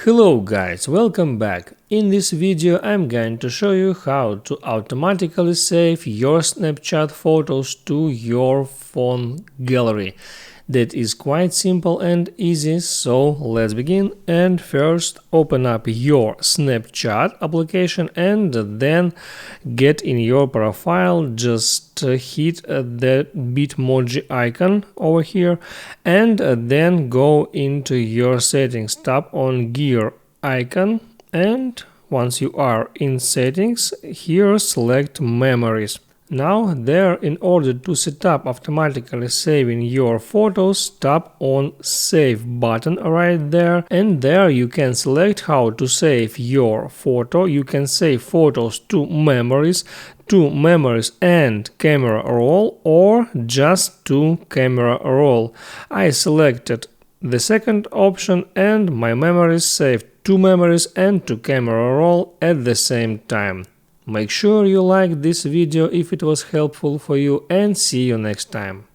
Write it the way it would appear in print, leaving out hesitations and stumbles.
Hello guys, welcome back. In this video I'm going to show you how to automatically save your Snapchat photos to your phone gallery. That is quite simple and easy, so let's begin. And first open up your Snapchat application and then get in your profile, just hit the Bitmoji icon over here and then go into your settings, tap on gear icon, and once you are in settings, here select memories. Now there, in order to set up automatically saving your photos, tap on save button right there, and there you can select how to save your photo. You can save photos to memories and camera roll, or just to camera roll. I selected the second option and my memories saved to memories and to camera roll at the same time. Make sure you like this video if it was helpful for you, and see you next time.